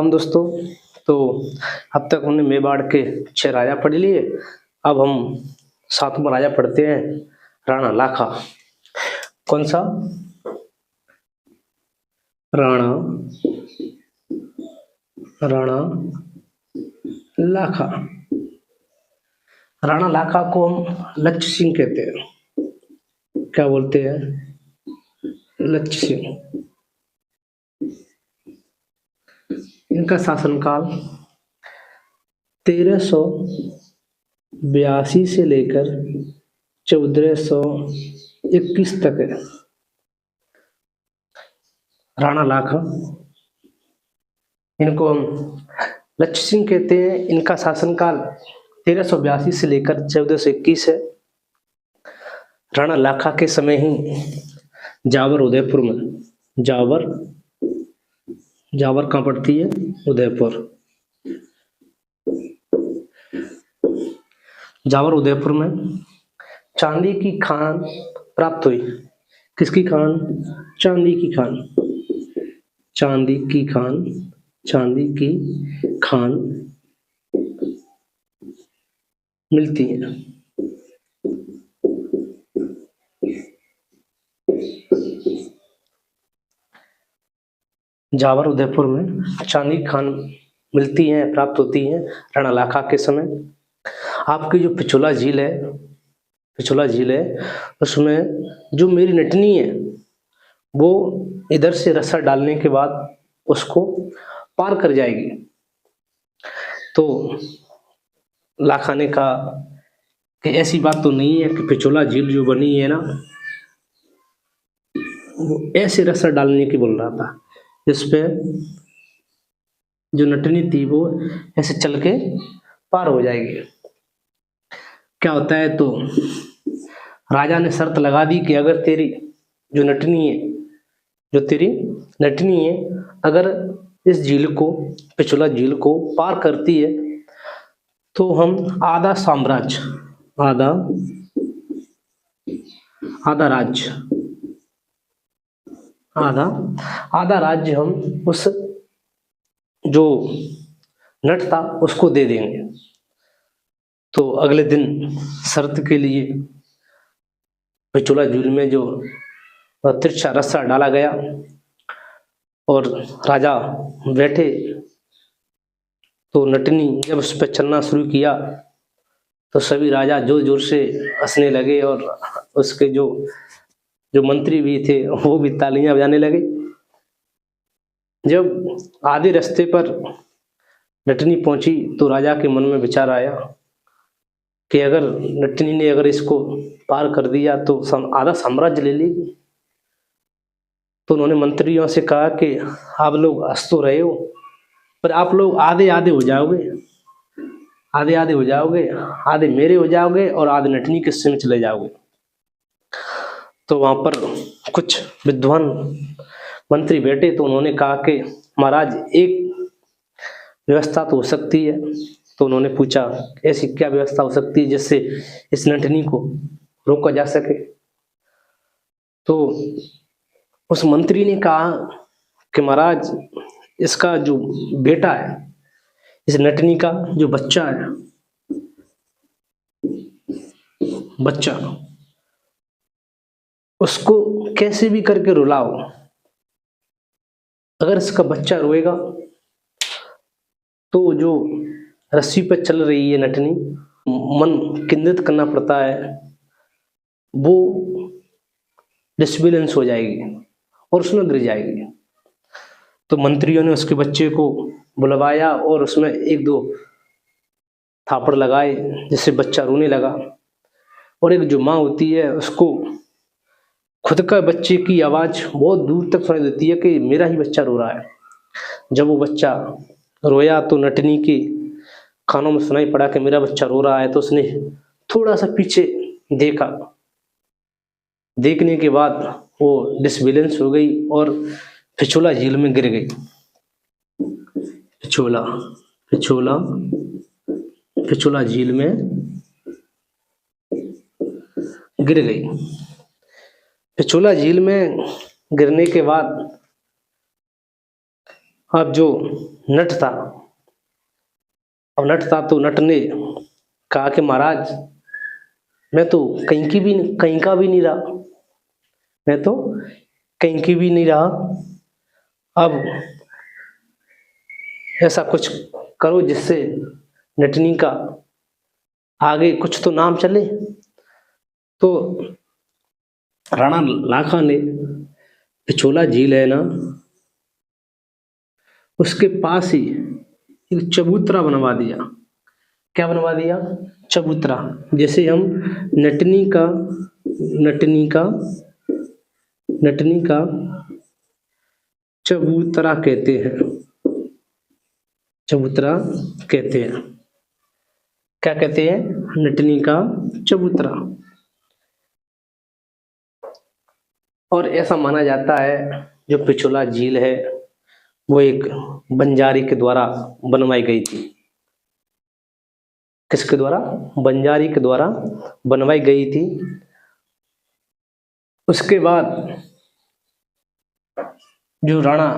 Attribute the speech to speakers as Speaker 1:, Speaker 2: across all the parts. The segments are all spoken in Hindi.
Speaker 1: राम दोस्तों। तो अब तक हमने मेवाड़ के 6 राजा पढ़ लिए। अब हम 7वां राजा पढ़ते हैं, राणा लाखा। कौन सा? राणा लाखा। राणा लाखा को हम लक्ष्य सिंह कहते हैं। क्या बोलते हैं? लक्ष्य सिंह। इनका शासनकाल 1382 से लेकर 1421 तक है। राणा लाखा, इनको हम लक्ष्य सिंह कहते हैं। इनका शासनकाल 1382 से लेकर 1421 है। राणा लाखा के समय ही जावर उदयपुर में, जावर कहाँ पड़ती है? उदयपुर। जावर उदयपुर में चांदी की खान प्राप्त हुई। किसकी खान? चांदी की खान। चांदी की खान मिलती है। जावर उदयपुर में चांदी की खान मिलती है, प्राप्त होती है राणा लाखा के समय। आपकी जो पिछोला झील है, उसमें जो मेरी नटनी है वो इधर से रस्सा डालने के बाद उसको पार कर जाएगी। तो लाखा ने कहा कि ऐसी बात तो नहीं है कि पिछोला झील जो बनी है ना, वो ऐसे रस्सा डालने की बोल रहा था, जिस पे जो नटनी थी वो ऐसे चल के पार हो जाएगी। क्या होता है, तो राजा ने शर्त लगा दी कि अगर तेरी नटनी है अगर इस झील को, पिछोला झील को पार करती है तो हम आधा राज्य हम उस जो नट था उसको दे देंगे। तो अगले दिन शर्त के लिए पिछोला झील में जो तिरछा रस्सा डाला गया और राजा बैठे। तो नटनी जब उस पर चलना शुरू किया तो सभी राजा जोर जोर से हंसने लगे और उसके जो मंत्री भी थे वो भी तालियां बजाने लगे। जब आधे रास्ते पर नटनी पहुंची तो राजा के मन में विचार आया कि अगर नटनी ने इसको पार कर दिया तो आधा साम्राज्य ले लेगी। तो उन्होंने मंत्रियों से कहा कि आप लोग हंस तो रहे हो, पर आप लोग आधे हो जाओगे, आधे मेरे हो जाओगे और आधे नटनी के हिस्से में चले जाओगे। तो वहां पर कुछ विद्वान मंत्री बैठे, तो उन्होंने कहा कि महाराज एक व्यवस्था तो हो सकती है। तो उन्होंने पूछा ऐसी क्या व्यवस्था हो सकती है जिससे इस नटनी को रोका जा सके। तो उस मंत्री ने कहा कि महाराज इसका जो बेटा है, इस नटनी का जो बच्चा है, उसको कैसे भी करके रुलाओ। अगर इसका बच्चा रोएगा तो जो रस्सी पर चल रही है नटनी, मन केंद्रित करना पड़ता है, वो डिसबैलेंस हो जाएगी और उसमें गिर जाएगी। तो मंत्रियों ने उसके बच्चे को बुलवाया और उसमें 1-2 थापड़ लगाए, जिससे बच्चा रोने लगा। और एक जो माँ होती है उसको खुद का बच्चे की आवाज बहुत दूर तक सुनाई देती है कि मेरा ही बच्चा रो रहा है। जब वो बच्चा रोया तो नटनी के कानों में सुनाई पड़ा कि मेरा बच्चा रो रहा है। तो उसने थोड़ा सा पीछे देखा। देखने के बाद वो डिसबैलेंस हो गई और पिछोला झील में गिर गई। पिछोला झील में गिर गई। पिछोला झील में गिरने के बाद अब जो नट था। अब नट था तो नट ने कहा कि महाराज मैं तो कहीं का भी नहीं रहा, मैं तो कहीं की भी नहीं रहा, अब ऐसा कुछ करो जिससे नटनी का आगे कुछ तो नाम चले। तो राणा लाखा ने पिछोला झील है ना, उसके पास ही एक चबूतरा बनवा दिया। क्या बनवा दिया? चबूतरा। जैसे हम नटनी का नटनी का नटनी का चबूतरा कहते हैं, चबूतरा कहते हैं। क्या कहते हैं? नटनी का चबूतरा। और ऐसा माना जाता है जो पिछोला झील है वो एक बंजारी के द्वारा बनवाई गई थी। किसके द्वारा? बंजारी के द्वारा बनवाई गई थी। उसके बाद जो राणा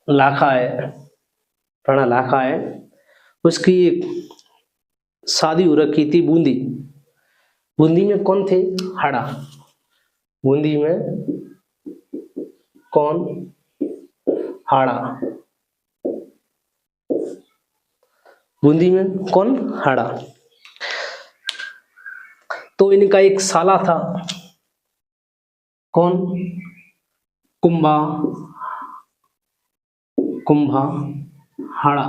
Speaker 1: लाखा है उसकी एक शादी हो रखी थी बूंदी। बूंदी में कौन थे? हाड़ा। बूंदी में कौन? हाड़ा। बूंदी में कौन? हाड़ा। तो इनका एक साला था, कौन? कुंभा हाड़ा।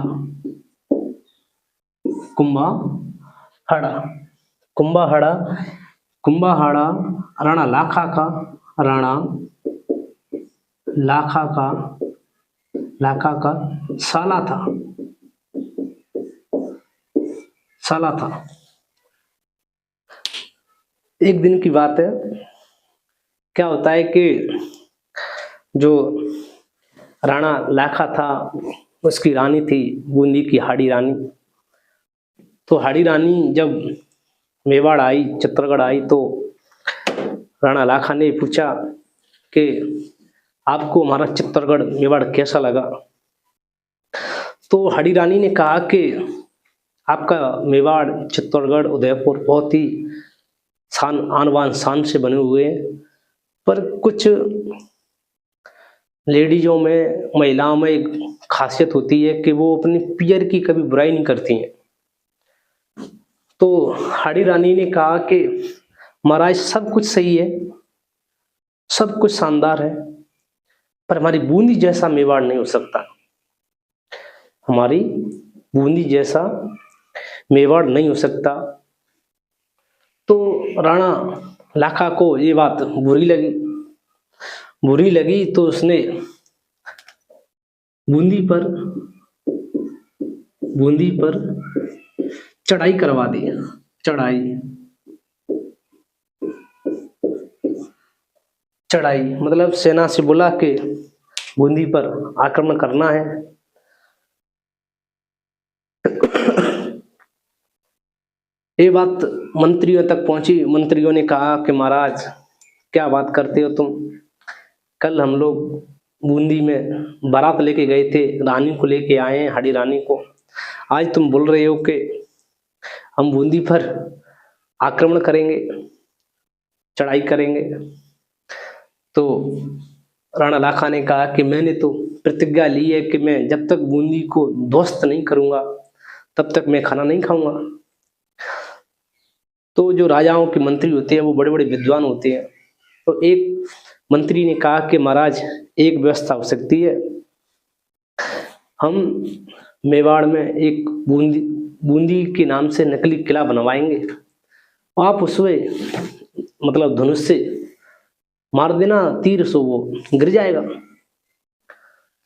Speaker 1: कुंभा हाड़ा राणा लाखा का साला था। एक दिन की बात है, क्या होता है कि जो राणा लाखा था उसकी रानी थी बूंदी की हाड़ी रानी। तो हाड़ी रानी जब मेवाड़ आई, चित्तौड़गढ़ आई, तो राणा लाखा ने पूछा कि आपको हमारा चित्तौड़गढ़ मेवाड़ कैसा लगा? तो हाड़ी रानी ने कहा कि आपका मेवाड़, चित्तौड़गढ़, उदयपुर बहुत ही आन बान शान से बने हुए हैं, पर कुछ लेडीजों में, महिलाओं में एक खासियत होती है कि वो अपने पियर की कभी बुराई नहीं करती हैं। तो हाड़ी रानी ने कहा कि महाराज सब कुछ सही है, सब कुछ शानदार है, पर हमारी बूंदी जैसा मेवाड़ नहीं हो सकता। हमारी बूंदी जैसा मेवाड़ नहीं हो सकता। तो राणा लाखा को ये बात बुरी लगी तो उसने बूंदी पर चढ़ाई करवा दी। चढ़ाई मतलब सेना से बुला के बूंदी पर आक्रमण करना है। ये बात मंत्रियों तक पहुंची। मंत्रियों ने कहा कि महाराज क्या बात करते हो तुम, कल हम लोग बूंदी में बारात लेके गए थे, रानी को लेके आए हैं, हाड़ी रानी को, आज तुम बोल रहे हो कि हम बूंदी पर आक्रमण करेंगे, चढ़ाई करेंगे। तो राणा लाखा ने कहा कि मैंने तो प्रतिज्ञा ली है कि मैं जब तक बूंदी को ध्वस्त नहीं करूंगा तब तक मैं खाना नहीं खाऊंगा। तो जो राजाओं के मंत्री होते हैं वो बड़े बड़े विद्वान होते हैं। तो एक मंत्री ने कहा कि महाराज एक व्यवस्था हो सकती है, हम मेवाड़ में एक बूंदी के नाम से नकली किला बनवाएंगे, आप उसमें मतलब धनुष से मार देना तीर, सो वो गिर जाएगा।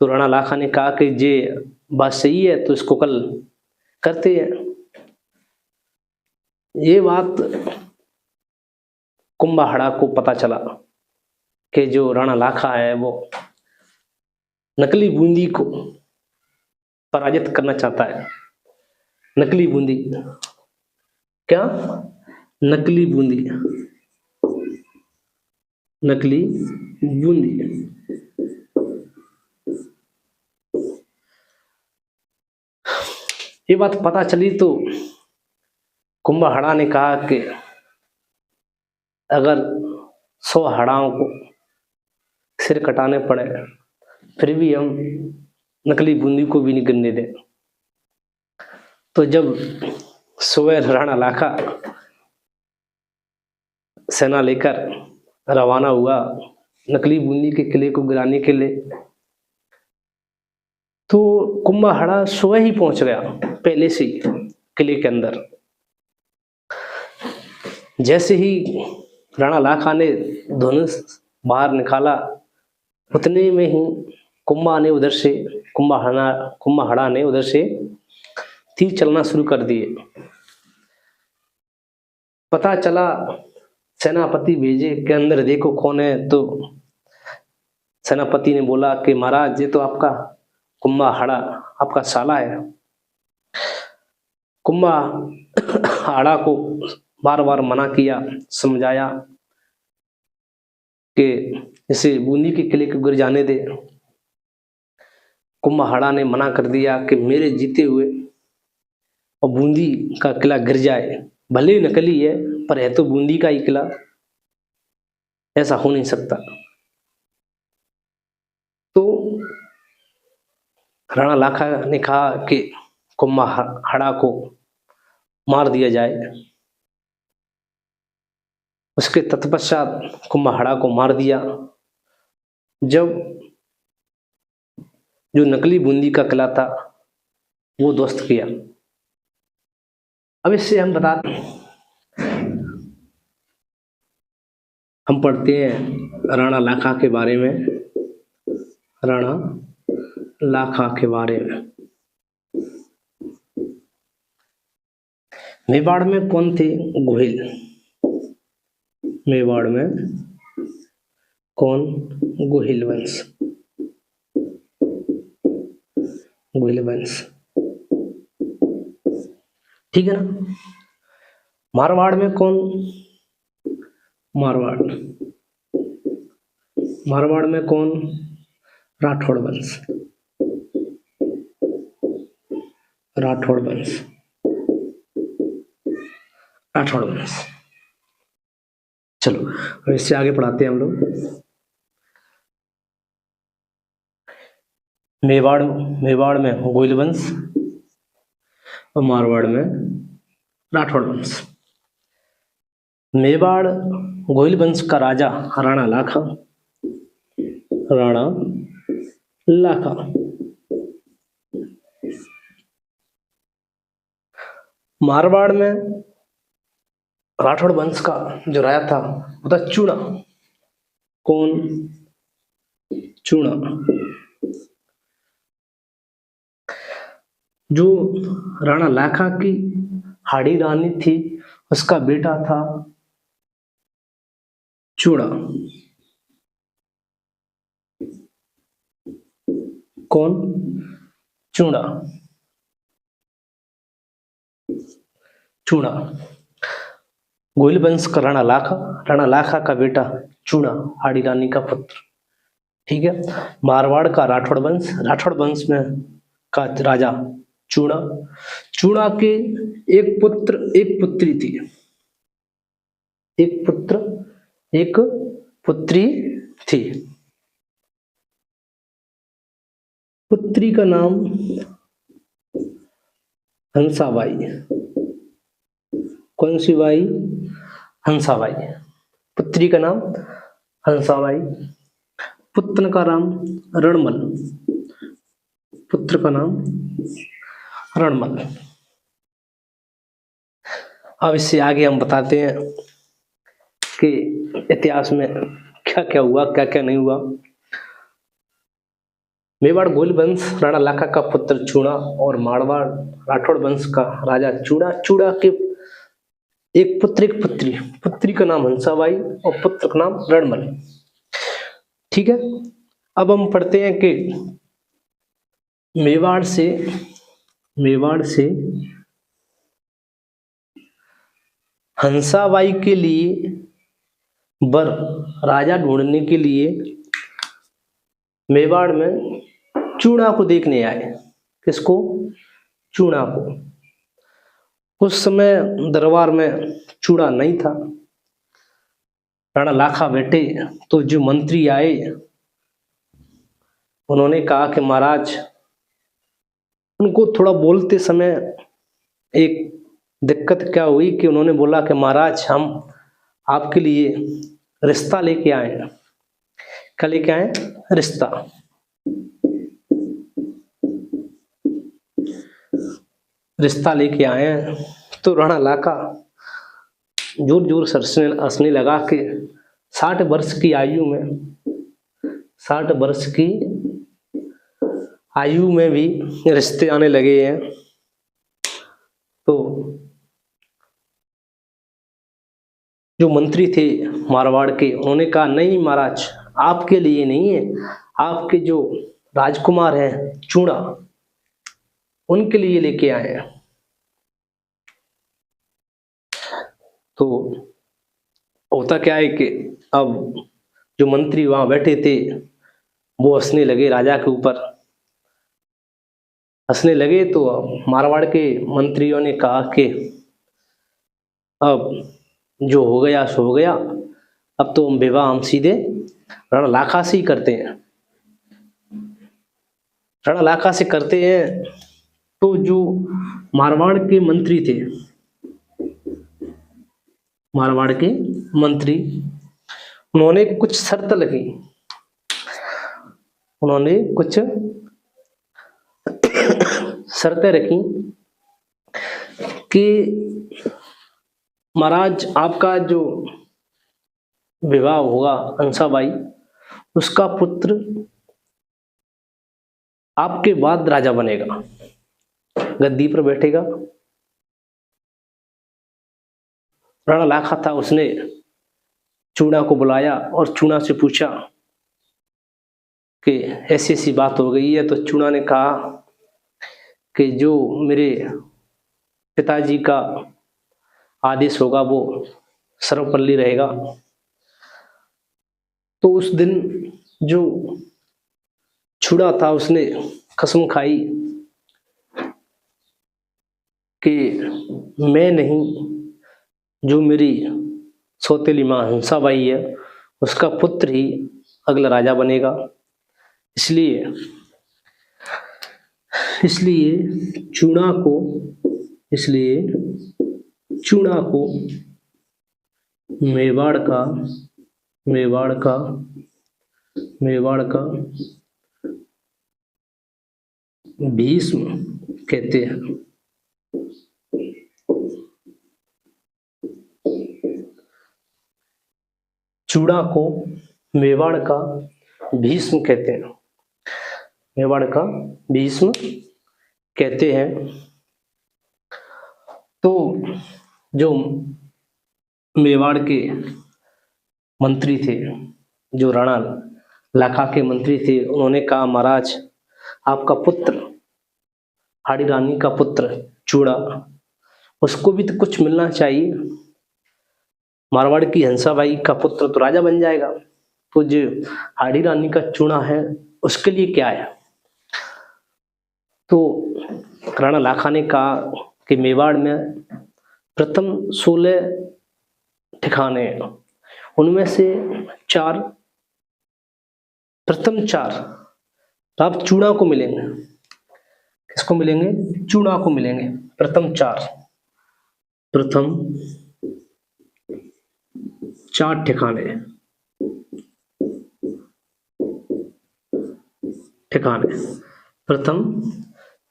Speaker 1: तो राणा लाखा ने कहा कि ये बात सही है, तो इसको कल करते हैं। ये बात कुंभा को पता चला कि जो राणा लाखा है वो नकली बूंदी को पराजित करना चाहता है। नकली बूंदी, क्या? नकली बूंदी ये बात पता चली तो कुंभहड़ा ने कहा कि अगर 100 हड़ाओं को सिर कटाने पड़े फिर भी हम नकली बूंदी को भी नहीं गिरने दें। तो जब सुबह राणा लाखा सेना लेकर रवाना हुआ नकली बूंदी के किले को गिराने के लिए, तो कुंभहड़ा सुबह ही पहुंच गया पहले से ही किले के अंदर। जैसे ही राणा लाखा ने धनुष बाहर निकाला उतने में ही कुंभहड़ा ने उधर से तीर चलना शुरू कर दिए। पता चला, सेनापति भेजे के अंदर देखो कौन है। तो सेनापति ने बोला कि महाराज ये तो आपका कुंभहड़ा आपका साला है। कुंभहड़ा को बार बार मना किया, समझाया कि इसे बूंदी के किले को गिर जाने दे। कुंभहड़ा ने मना कर दिया कि मेरे जीते हुए और बूंदी का किला गिर जाए, भले नकली है पर है तो बूंदी का ही किला, ऐसा हो नहीं सकता। तो राणा लाखा ने कहा कि कुंभहड़ा को मार दिया जाए। उसके तत्पश्चात कुंभहड़ा को मार दिया। जब जो नकली बूंदी का किला था वो ध्वस्त किया। अब इससे हम पढ़ते हैं राणा लाखा के बारे में। राणा लाखा के बारे में, मेवाड़ में कौन थे? गोहिल। मेवाड़ में कौन? गोहिल वंश। गोहिल वंश, ठीक है ना। मारवाड़ में कौन? मारवाड़ में कौन? राठौड़ वंश। राठौड़ वंश। चलो अब इससे आगे पढ़ाते हैं हम लोग। मेवाड़ में गोहिल वंश और मारवाड़ में राठौड़ वंश। मेवाड़ गोहिल वंश का राजा राणा लाखा। मारवाड़ में राठौड़ वंश का जो राजा था वो था चूड़ा। कौन? चूड़ा। जो राणा लाखा की हाड़ी रानी थी उसका बेटा था चूड़ा। कौन? चूड़ा। गोहिल वंश का राणा लाखा का बेटा चूड़ा, हाड़ी रानी का पुत्र, ठीक है। मारवाड़ का राठौड़ वंश में का राजा चूड़ा के एक पुत्र एक पुत्री थी। एक पुत्र एक पुत्री थी। पुत्री का नाम हंसाबाई। कौन सी बाई? हंसाबाई। पुत्री का नाम हंसाबाई। पुत्र का नाम रणमल। पुत्र का नाम रणमल। अब इससे आगे हम बताते हैं कि इतिहास में क्या क्या हुआ, क्या क्या नहीं हुआ। मेवाड़ गोहिल वंश राणा लाखा का पुत्र चूड़ा और मारवाड़ राठौड़ वंश का राजा चूड़ा के एक पुत्र एक पुत्री। पुत्री का नाम हंसाबाई और पुत्र का नाम रणमल, ठीक है। अब हम पढ़ते हैं कि मेवाड़ से हंसाबाई के लिए वर राजा ढूंढने के लिए मेवाड़ में चूड़ा को देखने आए। किसको? चूड़ा को। उस समय दरबार में चूड़ा नहीं था। राणा लाखा बैठे तो जो मंत्री आए उन्होंने कहा कि महाराज, उनको थोड़ा बोलते समय एक दिक्कत क्या हुई कि उन्होंने बोला कि महाराज, हम आपके लिए रिश्ता लेके आए हैं। क्या लेके आए? रिश्ता। रिश्ता लेके आए हैं। तो राणा लाखा जोर जोर से हंसने लगा कि 60 वर्ष की आयु में, 60 वर्ष की आयु में भी रिश्ते आने लगे हैं। तो जो मंत्री थे मारवाड़ के, उन्होंने कहा नहीं महाराज, आपके लिए नहीं है, आपके जो राजकुमार हैं चूड़ा, उनके लिए लेके आए हैं। तो होता क्या है कि अब जो मंत्री वहां बैठे थे वो हंसने लगे राजा के ऊपर, हंसने लगे। तो मारवाड़ के मंत्रियों ने कहा कि अब जो हो गया सो हो गया, अब तो हम विवाह हम सीधे राणा लाखा से ही करते हैं, राणा लाखा से करते हैं। तो जो मारवाड़ के मंत्री थे, मारवाड़ के मंत्री, उन्होंने कुछ शर्त लगी, उन्होंने कुछ शर्तें रखी कि महाराज, आपका जो विवाह होगा हंसाबाई, उसका पुत्र आपके बाद राजा बनेगा, गद्दी पर बैठेगा। राणा लाखा था, उसने चूड़ा को बुलाया और चूड़ा से पूछा कि ऐसी ऐसी बात हो गई है। तो चूड़ा ने कहा कि जो मेरे पिताजी का आदेश होगा वो सर्वपल्ली रहेगा। तो उस दिन जो चूड़ा था उसने कसम खाई कि मैं नहीं, जो मेरी सौतेली माँ हंसाबाई है उसका पुत्र ही अगला राजा बनेगा। इसलिए चूड़ा को मेवाड़ का भीष्म कहते हैं। चूड़ा को मेवाड़ का भीष्म कहते हैं, मेवाड़ का भीष्म कहते हैं। तो जो मेवाड़ के मंत्री थे, जो राणा लाखा के मंत्री थे, उन्होंने कहा महाराज, आपका पुत्र, हाड़ी रानी का पुत्र चूड़ा, उसको भी तो कुछ मिलना चाहिए। मारवाड़ की हंसाबाई का पुत्र तो राजा बन जाएगा, तो जो हाड़ी रानी का चूड़ा है उसके लिए क्या है? तो राणा लाखा ने कहा कि मेवाड़ में प्रथम 16 ठिकाने, उनमें से प्रथम 4 तो आप चूड़ा को मिलेंगे। किसको मिलेंगे? चूड़ा को मिलेंगे। प्रथम 4 ठिकाने प्रथम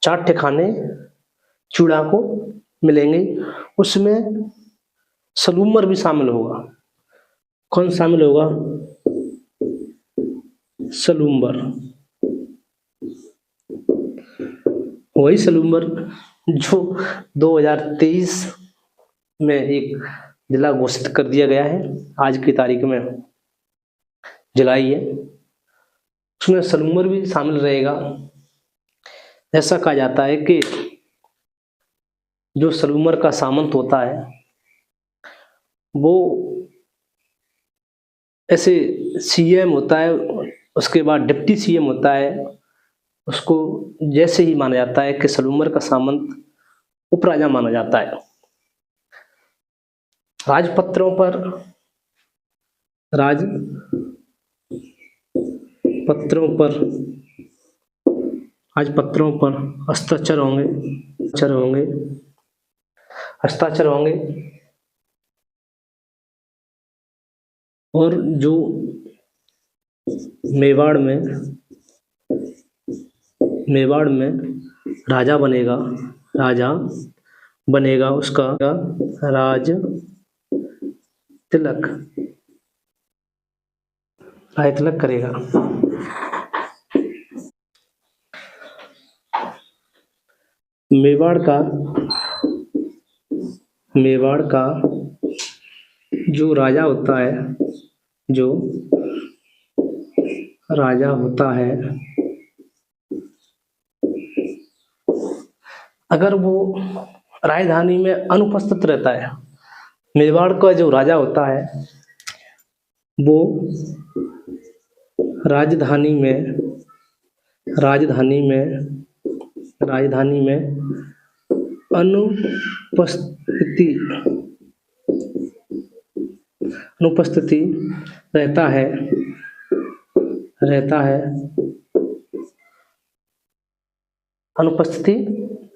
Speaker 1: 4 ठिकाने चूड़ा को मिलेंगे। उसमें सलूमर भी शामिल होगा। कौन शामिल होगा? सलूमर। वही सलूमर जो 2023 में एक जिला घोषित कर दिया गया है, आज की तारीख में जुलाई है, उसमें सलूमर भी शामिल रहेगा। ऐसा कहा जाता है कि जो सलूमर का सामंत होता है वो ऐसे सीएम होता है, उसके बाद डिप्टी सीएम होता है, उसको जैसे ही माना जाता है कि सलूमर का सामंत उपराजा माना जाता है। राजपत्रों पर हस्ताक्षर होंगे और जो मेवाड़ में राजा बनेगा उसका राज तिलक करेगा। मेवाड़ का जो राजा होता है अगर वो राजधानी में अनुपस्थित रहता है, मेवाड़ का जो राजा होता है वो राजधानी में अनुपस्थिति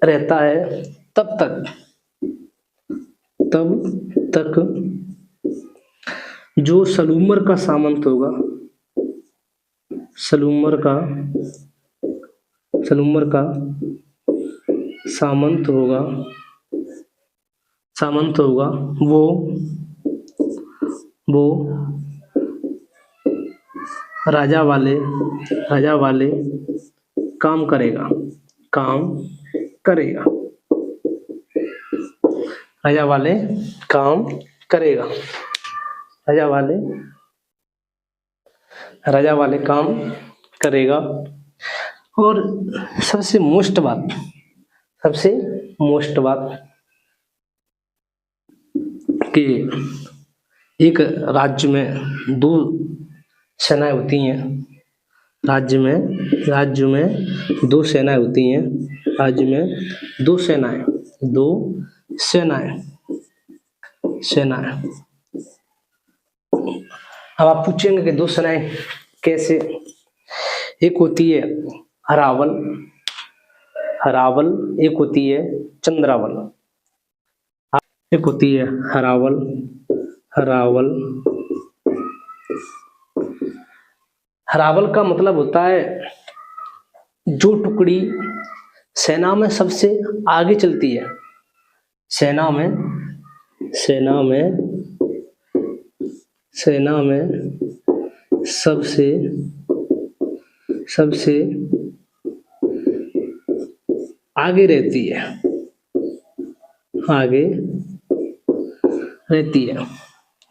Speaker 1: रहता है तब तक जो सलूमर का सामंत होगा वो राजा वाले काम करेगा। राजा वाले काम करेगा। और सबसे मोस्ट बात कि एक राज्य में दो सेनाएं होती हैं। राज्य में दो सेनाएं। अब आप पूछेंगे कि दो सेनाएं कैसे? एक होती है हरावल, एक होती है चंद्रावल। एक होती है हरावल। हरावल का मतलब होता है जो टुकड़ी सेना में सबसे आगे चलती है। सेना में सबसे आगे रहती है।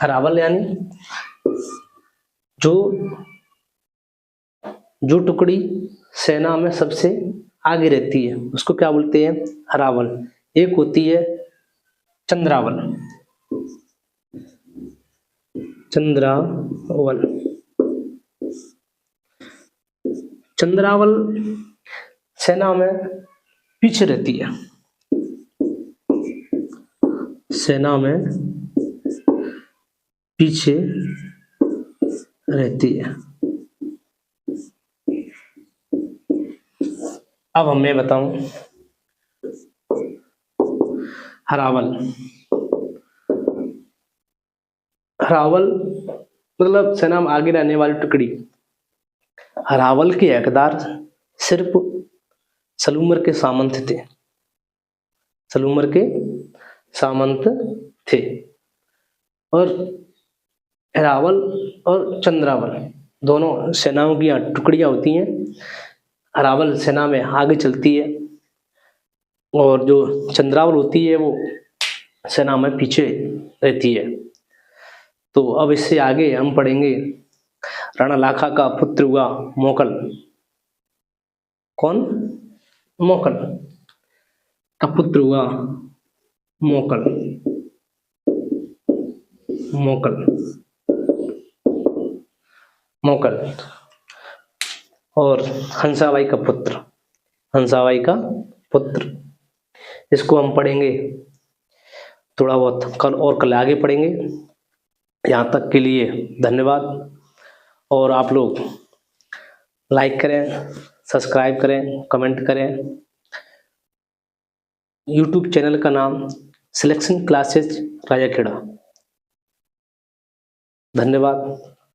Speaker 1: हरावल यानी जो टुकड़ी सेना में सबसे आगे रहती है उसको क्या बोलते हैं? हरावल। एक होती है चंद्रावल। चंद्रावल सेना में पीछे रहती है। अब मैं बताऊं हरावल मतलब सेना में आगे रहने वाली टुकड़ी। हरावल के हकदार सिर्फ सलूमर के सामंत थे। और हरावल और चंद्रावल दोनों सेनाओं की टुकड़ियां होती हैं। हरावल सेना में आगे चलती है और जो चंद्रावल होती है वो सेना में पीछे रहती है। तो अब इससे आगे हम पढ़ेंगे राणा लाखा का पुत्र हुआ मोकल। कौन? मोकल का पुत्र हुआ मोकल। और हंसाबाई का पुत्र इसको हम पढ़ेंगे थोड़ा बहुत कल, और कल आगे पढ़ेंगे। यहाँ तक के लिए धन्यवाद। और आप लोग लाइक करें, सब्सक्राइब करें, कमेंट करें। यूट्यूब चैनल का नाम सिलेक्शन क्लासेज राजाखेड़ा। धन्यवाद।